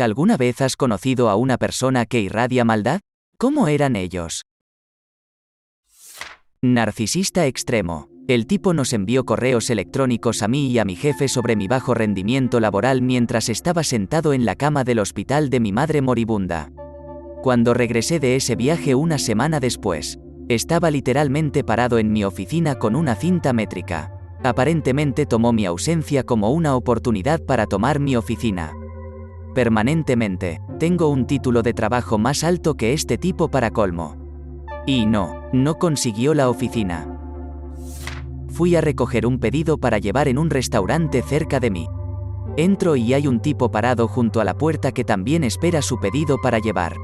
¿Alguna vez has conocido a una persona que irradia maldad? ¿Cómo eran ellos? Narcisista extremo. El tipo nos envió correos electrónicos a mí y a mi jefe sobre mi bajo rendimiento laboral mientras estaba sentado en la cama del hospital de mi madre moribunda. Cuando regresé de ese viaje una semana después, estaba literalmente parado en mi oficina con una cinta métrica. Aparentemente tomó mi ausencia como una oportunidad para tomar mi oficina. Permanentemente, tengo un título de trabajo más alto que este tipo para colmo. Y no consiguió la oficina. Fui a recoger un pedido para llevar en un restaurante cerca de mí. Entro y hay un tipo parado junto a la puerta que también espera su pedido para llevar.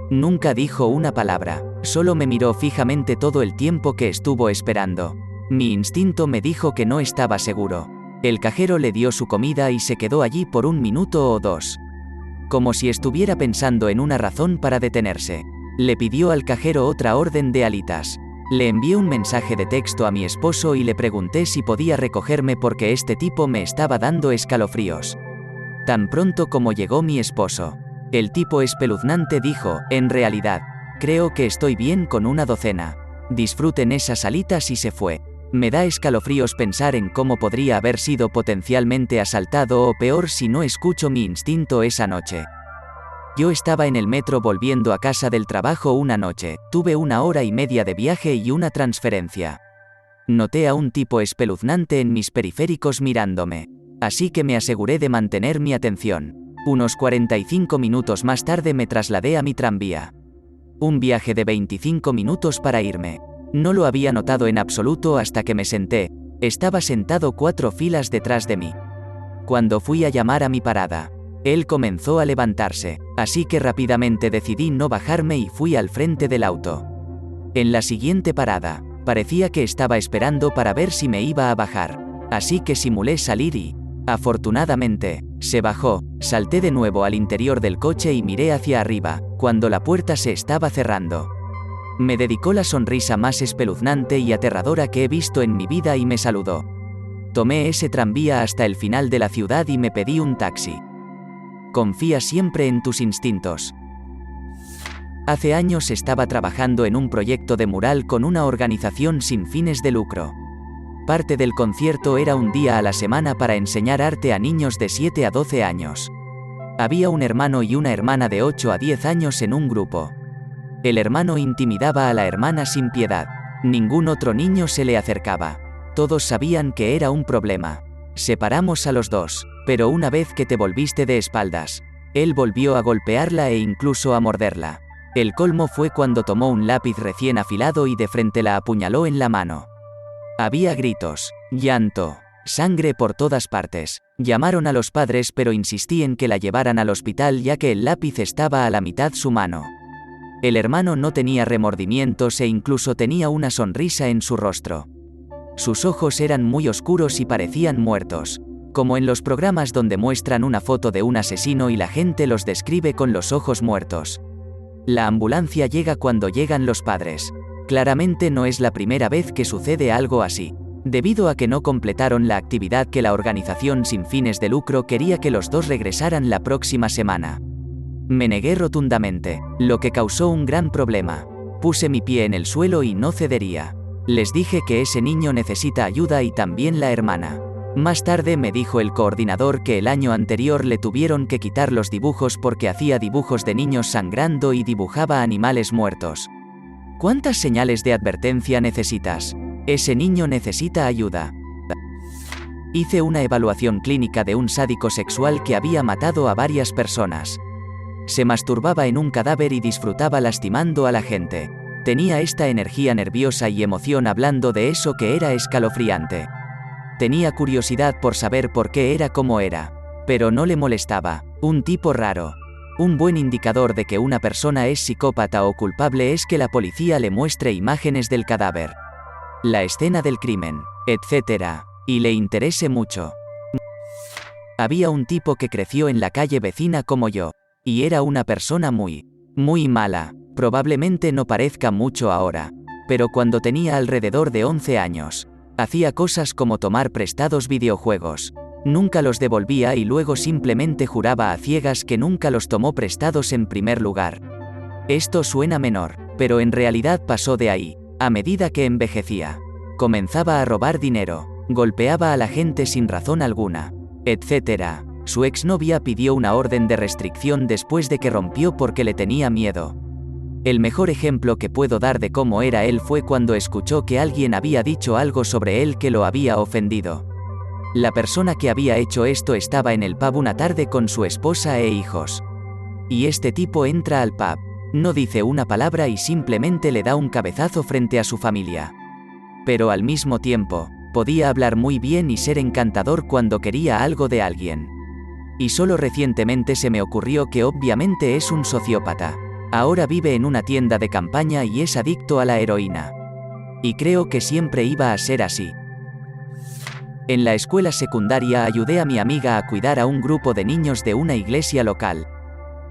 Nunca dijo una palabra, solo me miró fijamente todo el tiempo que estuvo esperando. Mi instinto me dijo que no estaba seguro. El cajero le dio su comida y se quedó allí por 1 minuto o 2. Como si estuviera pensando en una razón para detenerse. Le pidió al cajero otra orden de alitas. Le envié un mensaje de texto a mi esposo y le pregunté si podía recogerme porque este tipo me estaba dando escalofríos. Tan pronto como llegó mi esposo, el tipo espeluznante dijo, en realidad, creo que estoy bien con una docena. Disfruten esas alitas y se fue. Me da escalofríos pensar en cómo podría haber sido potencialmente asaltado o peor si no escucho mi instinto esa noche. Yo estaba en el metro volviendo a casa del trabajo una noche, tuve 1 hora y media de viaje y una transferencia. Noté a un tipo espeluznante en mis periféricos mirándome, así que me aseguré de mantener mi atención. Unos 45 minutos más tarde me trasladé a mi tranvía. Un viaje de 25 minutos para irme. No lo había notado en absoluto hasta que me senté. Estaba sentado 4 filas detrás de mí. Cuando fui a llamar a mi parada, él comenzó a levantarse, así que rápidamente decidí no bajarme y fui al frente del auto. En la siguiente parada, parecía que estaba esperando para ver si me iba a bajar, así que simulé salir y, afortunadamente, se bajó. Salté de nuevo al interior del coche y miré hacia arriba, cuando la puerta se estaba cerrando. Me dedicó la sonrisa más espeluznante y aterradora que he visto en mi vida y me saludó. Tomé ese tranvía hasta el final de la ciudad y me pedí un taxi. Confía siempre en tus instintos. Hace años estaba trabajando en un proyecto de mural con una organización sin fines de lucro. Parte del concierto era un día a la semana para enseñar arte a niños de 7 a 12 años. Había un hermano y una hermana de 8 a 10 años en un grupo. El hermano intimidaba a la hermana sin piedad. Ningún otro niño se le acercaba. Todos sabían que era un problema. Separamos a los dos, pero una vez que te volviste de espaldas, él volvió a golpearla e incluso a morderla. El colmo fue cuando tomó un lápiz recién afilado y de frente la apuñaló en la mano. Había gritos, llanto, sangre por todas partes. Llamaron a los padres pero insistí en que la llevaran al hospital ya que el lápiz estaba a la mitad su mano. El hermano no tenía remordimientos e incluso tenía una sonrisa en su rostro. Sus ojos eran muy oscuros y parecían muertos, como en los programas donde muestran una foto de un asesino y la gente los describe con los ojos muertos. La ambulancia llega cuando llegan los padres. Claramente no es la primera vez que sucede algo así, debido a que no completaron la actividad que la organización sin fines de lucro quería que los dos regresaran la próxima semana. Me negué rotundamente, lo que causó un gran problema. Puse mi pie en el suelo y no cedería. Les dije que ese niño necesita ayuda y también la hermana. Más tarde me dijo el coordinador que el año anterior le tuvieron que quitar los dibujos porque hacía dibujos de niños sangrando y dibujaba animales muertos. ¿Cuántas señales de advertencia necesitas? Ese niño necesita ayuda. Hice una evaluación clínica de un sádico sexual que había matado a varias personas. Se masturbaba en un cadáver y disfrutaba lastimando a la gente. Tenía esta energía nerviosa y emoción hablando de eso que era escalofriante. Tenía curiosidad por saber por qué era como era, pero no le molestaba. Un tipo raro. Un buen indicador de que una persona es psicópata o culpable es que la policía le muestre imágenes del cadáver, la escena del crimen, etc., y le interese mucho. Había un tipo que creció en la calle vecina como yo, y era una persona muy mala. Probablemente no parezca mucho ahora, pero cuando tenía alrededor de 11 años, hacía cosas como tomar prestados videojuegos. Nunca los devolvía y luego simplemente juraba a ciegas que nunca los tomó prestados en primer lugar. Esto suena menor, pero en realidad pasó de ahí. A medida que envejecía, comenzaba a robar dinero, golpeaba a la gente sin razón alguna, etc. Su exnovia pidió una orden de restricción después de que rompió porque le tenía miedo. El mejor ejemplo que puedo dar de cómo era él fue cuando escuchó que alguien había dicho algo sobre él que lo había ofendido. La persona que había hecho esto estaba en el pub una tarde con su esposa e hijos. Y este tipo entra al pub, no dice una palabra y simplemente le da un cabezazo frente a su familia. Pero al mismo tiempo, podía hablar muy bien y ser encantador cuando quería algo de alguien. Y solo recientemente se me ocurrió que obviamente es un sociópata. Ahora vive en una tienda de campaña y es adicto a la heroína. Y creo que siempre iba a ser así. En la escuela secundaria ayudé a mi amiga a cuidar a un grupo de niños de una iglesia local.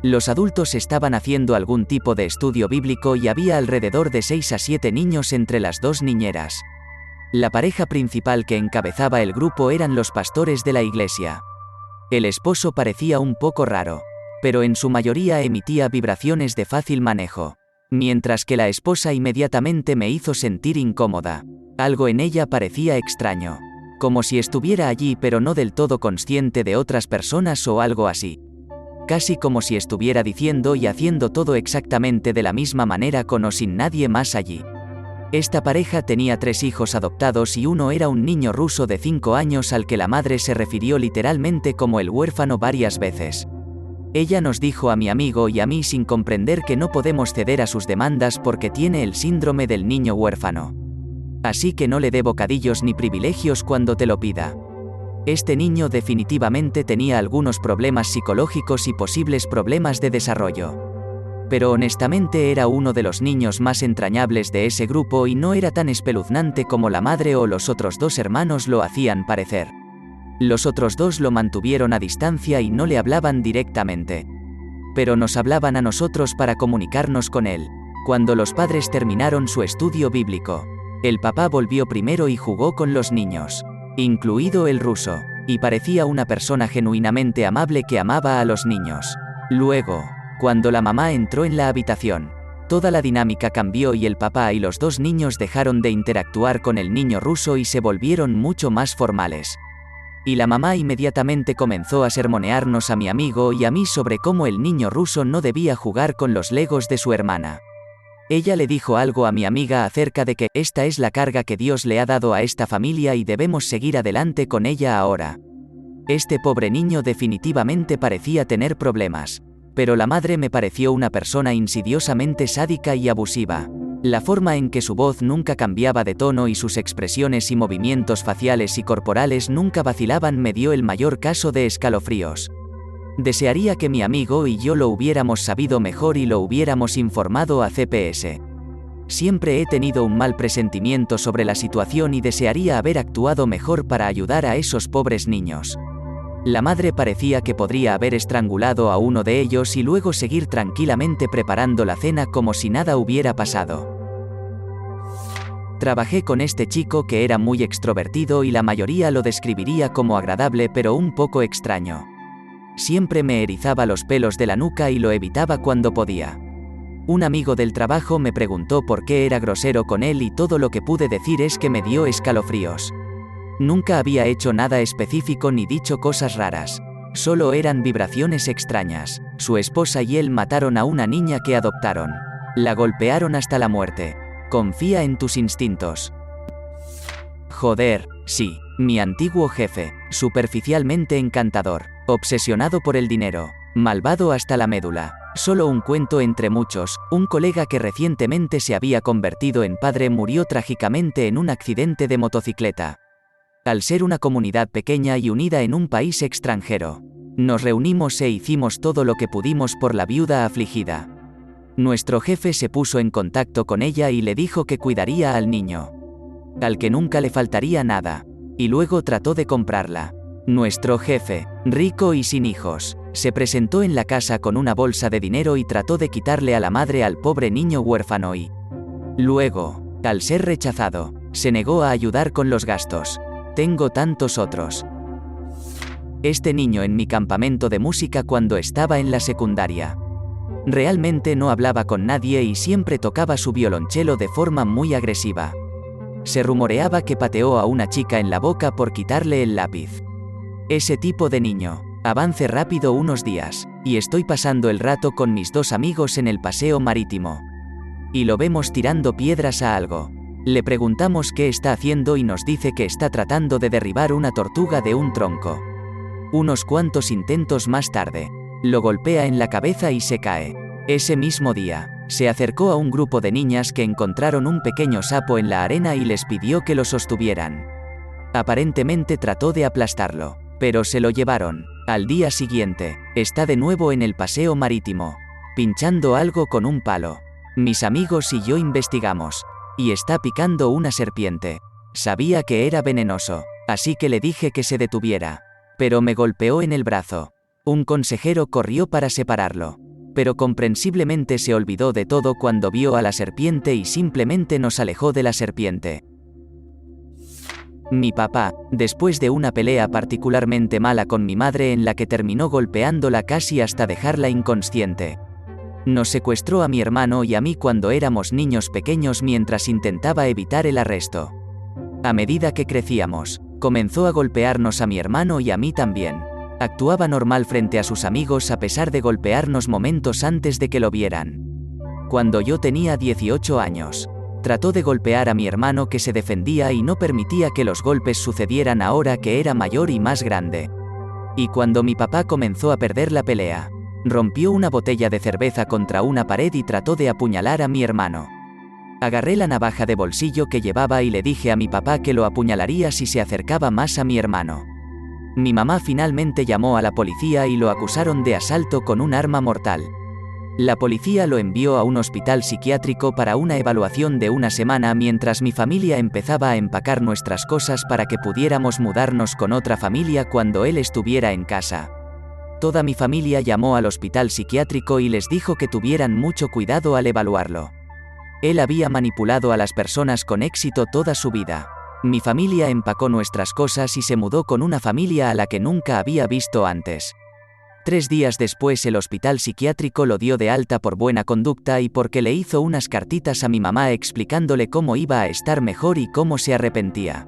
Los adultos estaban haciendo algún tipo de estudio bíblico y había alrededor de 6 a 7 niños entre las dos niñeras. La pareja principal que encabezaba el grupo eran los pastores de la iglesia. El esposo parecía un poco raro, pero en su mayoría emitía vibraciones de fácil manejo, mientras que la esposa inmediatamente me hizo sentir incómoda. Algo en ella parecía extraño, como si estuviera allí pero no del todo consciente de otras personas o algo así. Casi como si estuviera diciendo y haciendo todo exactamente de la misma manera con o sin nadie más allí. Esta pareja tenía 3 hijos adoptados y uno era un niño ruso de 5 años al que la madre se refirió literalmente como el huérfano varias veces. Ella nos dijo a mi amigo y a mí sin comprender que no podemos ceder a sus demandas porque tiene el síndrome del niño huérfano. Así que no le dé bocadillos ni privilegios cuando te lo pida. Este niño definitivamente tenía algunos problemas psicológicos y posibles problemas de desarrollo. Pero honestamente era uno de los niños más entrañables de ese grupo y no era tan espeluznante como la madre o los otros 2 hermanos lo hacían parecer. Los otros 2 lo mantuvieron a distancia y no le hablaban directamente. Pero nos hablaban a nosotros para comunicarnos con él. Cuando los padres terminaron su estudio bíblico, el papá volvió primero y jugó con los niños, incluido el ruso, y parecía una persona genuinamente amable que amaba a los niños. Luego, cuando la mamá entró en la habitación, toda la dinámica cambió y el papá y los 2 niños dejaron de interactuar con el niño ruso y se volvieron mucho más formales. Y la mamá inmediatamente comenzó a sermonearnos a mi amigo y a mí sobre cómo el niño ruso no debía jugar con los legos de su hermana. Ella le dijo algo a mi amiga acerca de que esta es la carga que Dios le ha dado a esta familia y debemos seguir adelante con ella ahora. Este pobre niño definitivamente parecía tener problemas, pero la madre me pareció una persona insidiosamente sádica y abusiva. La forma en que su voz nunca cambiaba de tono y sus expresiones y movimientos faciales y corporales nunca vacilaban me dio el mayor caso de escalofríos. Desearía que mi amigo y yo lo hubiéramos sabido mejor y lo hubiéramos informado a CPS. Siempre he tenido un mal presentimiento sobre la situación y desearía haber actuado mejor para ayudar a esos pobres niños. La madre parecía que podría haber estrangulado a uno de ellos y luego seguir tranquilamente preparando la cena como si nada hubiera pasado. Trabajé con este chico que era muy extrovertido y la mayoría lo describiría como agradable pero un poco extraño. Siempre me erizaba los pelos de la nuca y lo evitaba cuando podía. Un amigo del trabajo me preguntó por qué era grosero con él y todo lo que pude decir es que me dio escalofríos. Nunca había hecho nada específico ni dicho cosas raras. Solo eran vibraciones extrañas. Su esposa y él mataron a una niña que adoptaron. La golpearon hasta la muerte. Confía en tus instintos. Joder, sí, mi antiguo jefe, superficialmente encantador, obsesionado por el dinero, malvado hasta la médula. Solo un cuento entre muchos, un colega que recientemente se había convertido en padre murió trágicamente en un accidente de motocicleta. Al ser una comunidad pequeña y unida en un país extranjero, nos reunimos e hicimos todo lo que pudimos por la viuda afligida. Nuestro jefe se puso en contacto con ella y le dijo que cuidaría al niño, al que nunca le faltaría nada, y luego trató de comprarla. Nuestro jefe, rico y sin hijos, se presentó en la casa con una bolsa de dinero y trató de quitarle a la madre al pobre niño huérfano y luego, al ser rechazado, se negó a ayudar con los gastos. Tengo tantos otros. este niño en mi campamento de música cuando estaba en la secundaria. Realmente no hablaba con nadie y siempre tocaba su violonchelo de forma muy agresiva. Se rumoreaba que pateó a una chica en la boca por quitarle el lápiz. Ese tipo de niño. Avance rápido unos días, y estoy pasando el rato con mis 2 amigos en el paseo marítimo. Y lo vemos tirando piedras a algo. Le preguntamos qué está haciendo y nos dice que está tratando de derribar una tortuga de un tronco. Unos cuantos intentos más tarde, lo golpea en la cabeza y se cae. Ese mismo día, se acercó a un grupo de niñas que encontraron un pequeño sapo en la arena y les pidió que lo sostuvieran. Aparentemente trató de aplastarlo, pero se lo llevaron. Al día siguiente, está de nuevo en el paseo marítimo, pinchando algo con un palo. Mis amigos y yo investigamos, y está picando una serpiente. Sabía que era venenoso, así que le dije que se detuviera, pero me golpeó en el brazo. Un consejero corrió para separarlo, pero comprensiblemente se olvidó de todo cuando vio a la serpiente y simplemente nos alejó de la serpiente. Mi papá, después de una pelea particularmente mala con mi madre en la que terminó golpeándola casi hasta dejarla inconsciente, nos secuestró a mi hermano y a mí cuando éramos niños pequeños mientras intentaba evitar el arresto. A medida que crecíamos, comenzó a golpearnos a mi hermano y a mí también. Actuaba normal frente a sus amigos a pesar de golpearnos momentos antes de que lo vieran. Cuando yo tenía 18 años, trató de golpear a mi hermano que se defendía y no permitía que los golpes sucedieran ahora que era mayor y más grande. Y cuando mi papá comenzó a perder la pelea, rompió una botella de cerveza contra una pared y trató de apuñalar a mi hermano. Agarré la navaja de bolsillo que llevaba y le dije a mi papá que lo apuñalaría si se acercaba más a mi hermano. Mi mamá finalmente llamó a la policía y lo acusaron de asalto con un arma mortal. La policía lo envió a un hospital psiquiátrico para una evaluación de una semana mientras mi familia empezaba a empacar nuestras cosas para que pudiéramos mudarnos con otra familia cuando él estuviera en casa. Toda mi familia llamó al hospital psiquiátrico y les dijo que tuvieran mucho cuidado al evaluarlo. Él había manipulado a las personas con éxito toda su vida. Mi familia empacó nuestras cosas y se mudó con una familia a la que nunca había visto antes. 3 días después el hospital psiquiátrico lo dio de alta por buena conducta y porque le hizo unas cartitas a mi mamá explicándole cómo iba a estar mejor y cómo se arrepentía.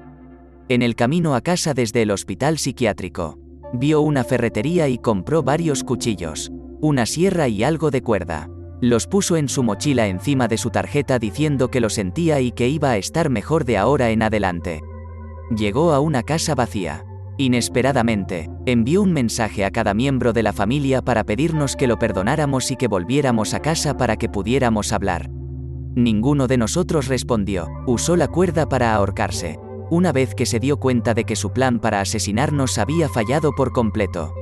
En el camino a casa desde el hospital psiquiátrico, vio una ferretería y compró varios cuchillos, una sierra y algo de cuerda. Los puso en su mochila encima de su tarjeta diciendo que lo sentía y que iba a estar mejor de ahora en adelante. Llegó a una casa vacía. Inesperadamente, envió un mensaje a cada miembro de la familia para pedirnos que lo perdonáramos y que volviéramos a casa para que pudiéramos hablar. Ninguno de nosotros respondió. Usó la cuerda para ahorcarse, una vez que se dio cuenta de que su plan para asesinarnos había fallado por completo.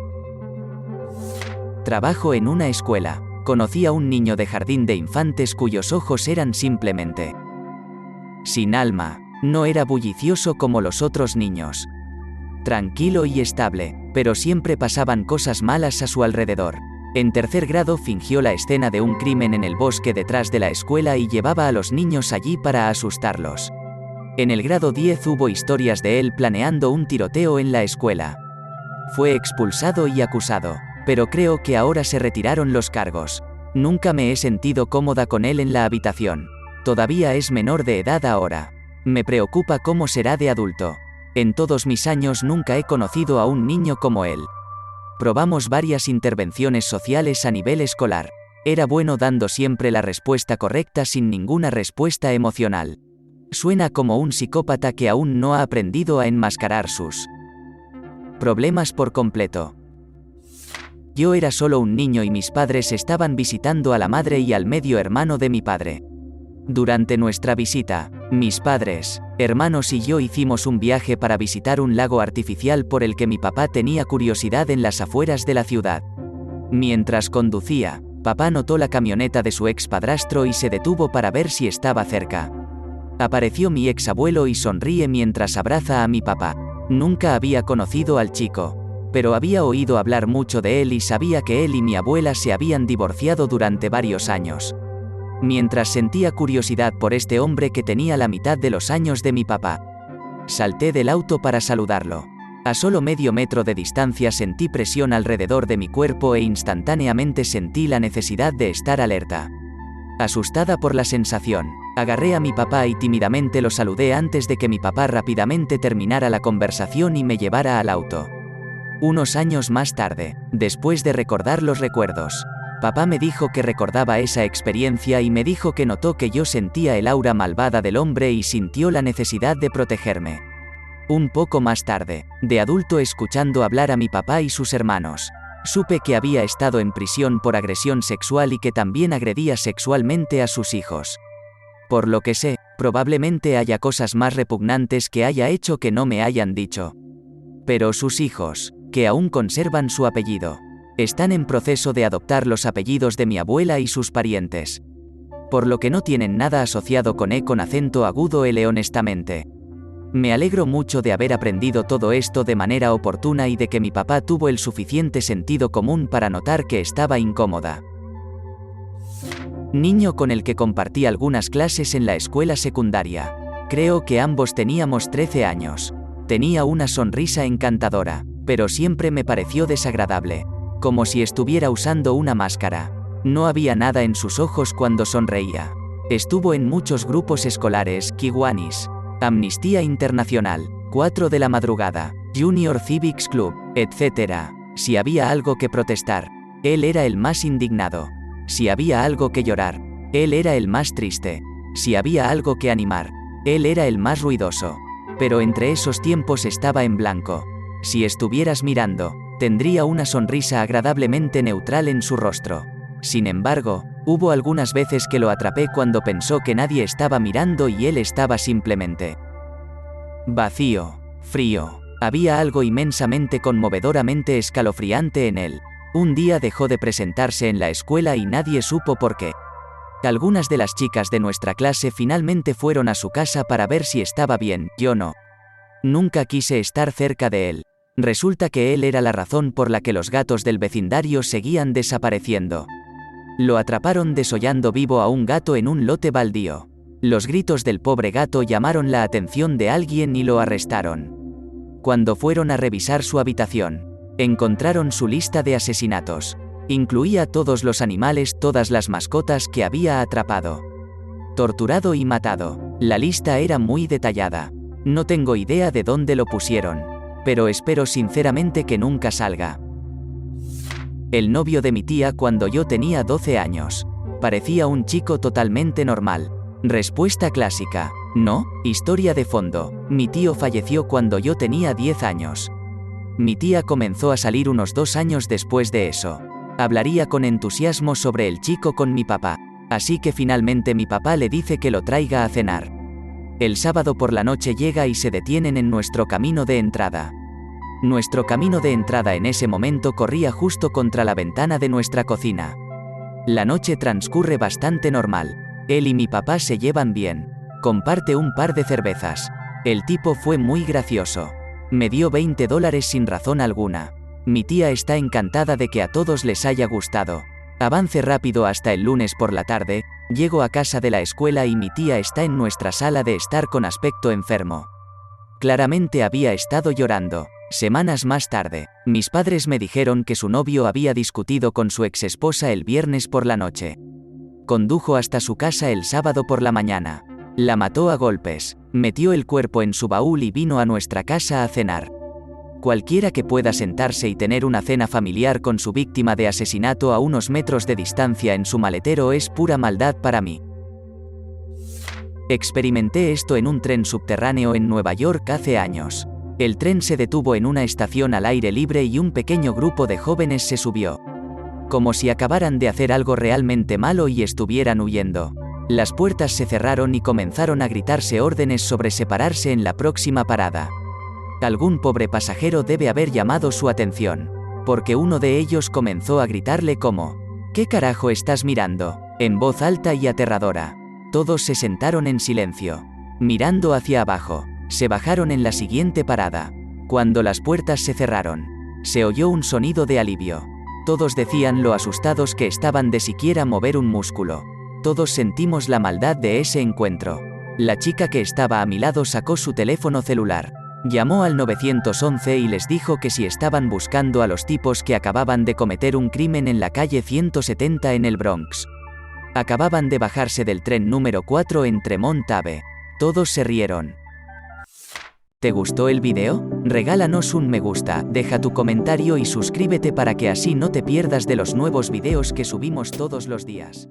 Trabajo en una escuela. Conocí a un niño de jardín de infantes cuyos ojos eran simplemente sin alma. No era bullicioso como los otros niños. Tranquilo y estable, pero siempre pasaban cosas malas a su alrededor. En 3er grado fingió la escena de un crimen en el bosque detrás de la escuela y llevaba a los niños allí para asustarlos. En el grado 10 hubo historias de él planeando un tiroteo en la escuela. Fue expulsado y acusado, pero creo que ahora se retiraron los cargos. Nunca me he sentido cómoda con él en la habitación. Todavía es menor de edad ahora. Me preocupa cómo será de adulto. En todos mis años nunca he conocido a un niño como él. Probamos varias intervenciones sociales a nivel escolar. Era bueno dando siempre la respuesta correcta sin ninguna respuesta emocional. Suena como un psicópata que aún no ha aprendido a enmascarar sus problemas por completo. Yo era solo un niño y mis padres estaban visitando a la madre y al medio hermano de mi padre. Durante nuestra visita, mis padres, hermanos y yo hicimos un viaje para visitar un lago artificial por el que mi papá tenía curiosidad en las afueras de la ciudad. Mientras conducía, papá notó la camioneta de su ex padrastro y se detuvo para ver si estaba cerca. Apareció mi ex abuelo y sonríe mientras abraza a mi papá. Nunca había conocido al chico, pero había oído hablar mucho de él y sabía que él y mi abuela se habían divorciado durante varios años. Mientras sentía curiosidad por este hombre que tenía la mitad de los años de mi papá, salté del auto para saludarlo. A solo medio metro de distancia sentí presión alrededor de mi cuerpo e instantáneamente sentí la necesidad de estar alerta. Asustada por la sensación, agarré a mi papá y tímidamente lo saludé antes de que mi papá rápidamente terminara la conversación y me llevara al auto. Unos años más tarde, después de recordar los recuerdos, papá me dijo que recordaba esa experiencia y me dijo que notó que yo sentía el aura malvada del hombre y sintió la necesidad de protegerme. Un poco más tarde, de adulto escuchando hablar a mi papá y sus hermanos, supe que había estado en prisión por agresión sexual y que también agredía sexualmente a sus hijos. Por lo que sé, probablemente haya cosas más repugnantes que haya hecho que no me hayan dicho. Pero sus hijos, que aún conservan su apellido, están en proceso de adoptar los apellidos de mi abuela y sus parientes. Por lo que no tienen nada asociado con E con acento agudo honestamente. Me alegro mucho de haber aprendido todo esto de manera oportuna y de que mi papá tuvo el suficiente sentido común para notar que estaba incómoda. Niño con el que compartí algunas clases en la escuela secundaria. Creo que ambos teníamos 13 años. Tenía una sonrisa encantadora, pero siempre me pareció desagradable, como si estuviera usando una máscara. No había nada en sus ojos cuando sonreía. Estuvo en muchos grupos escolares, Kiwanis, Amnistía Internacional, 4 de la madrugada, Junior Civics Club, etc. Si había algo que protestar, él era el más indignado. Si había algo que llorar, él era el más triste. Si había algo que animar, él era el más ruidoso. Pero entre esos tiempos estaba en blanco. Si estuvieras mirando, tendría una sonrisa agradablemente neutral en su rostro. Sin embargo, hubo algunas veces que lo atrapé cuando pensó que nadie estaba mirando y él estaba simplemente vacío, frío. Había algo inmensamente conmovedoramente escalofriante en él. Un día dejó de presentarse en la escuela y nadie supo por qué. Algunas de las chicas de nuestra clase finalmente fueron a su casa para ver si estaba bien, yo no. Nunca quise estar cerca de él. Resulta que él era la razón por la que los gatos del vecindario seguían desapareciendo. Lo atraparon desollando vivo a un gato en un lote baldío. Los gritos del pobre gato llamaron la atención de alguien y lo arrestaron. Cuando fueron a revisar su habitación, encontraron su lista de asesinatos. Incluía todos los animales, todas las mascotas que había atrapado, torturado y matado. La lista era muy detallada. No tengo idea de dónde lo pusieron, pero espero sinceramente que nunca salga. El novio de mi tía cuando yo tenía 12 años. Parecía un chico totalmente normal. Respuesta clásica: no. Historia de fondo: mi tío falleció cuando yo tenía 10 años. Mi tía comenzó a salir unos 2 años después de eso. Hablaría con entusiasmo sobre el chico con mi papá, así que finalmente mi papá le dice que lo traiga a cenar. El sábado por la noche llega y se detienen en nuestro camino de entrada. Nuestro camino de entrada en ese momento corría justo contra la ventana de nuestra cocina. La noche transcurre bastante normal. Él y mi papá se llevan bien. Comparte un par de cervezas. El tipo fue muy gracioso. Me dio $20 sin razón alguna. Mi tía está encantada de que a todos les haya gustado. Avance rápido hasta el lunes por la tarde, llego a casa de la escuela y mi tía está en nuestra sala de estar con aspecto enfermo. Claramente había estado llorando. Semanas más tarde, mis padres me dijeron que su novio había discutido con su exesposa el viernes por la noche. Condujo hasta su casa el sábado por la mañana. La mató a golpes, metió el cuerpo en su baúl y vino a nuestra casa a cenar. Cualquiera que pueda sentarse y tener una cena familiar con su víctima de asesinato a unos metros de distancia en su maletero es pura maldad para mí. Experimenté esto en un tren subterráneo en Nueva York hace años. El tren se detuvo en una estación al aire libre y un pequeño grupo de jóvenes se subió. Como si acabaran de hacer algo realmente malo y estuvieran huyendo. Las puertas se cerraron y comenzaron a gritarse órdenes sobre separarse en la próxima parada. Algún pobre pasajero debe haber llamado su atención, porque uno de ellos comenzó a gritarle como: ¿qué carajo estás mirando?, en voz alta y aterradora. Todos se sentaron en silencio, mirando hacia abajo. Se bajaron en la siguiente parada. Cuando las puertas se cerraron, se oyó un sonido de alivio. Todos decían lo asustados que estaban de siquiera mover un músculo. Todos sentimos la maldad de ese encuentro. La chica que estaba a mi lado sacó su teléfono celular. Llamó al 911 y les dijo que si estaban buscando a los tipos que acababan de cometer un crimen en la calle 170 en el Bronx. Acababan de bajarse del tren número 4 en Tremont Ave. Todos se rieron. ¿Te gustó el video? Regálanos un me gusta, deja tu comentario y suscríbete para que así no te pierdas de los nuevos videos que subimos todos los días.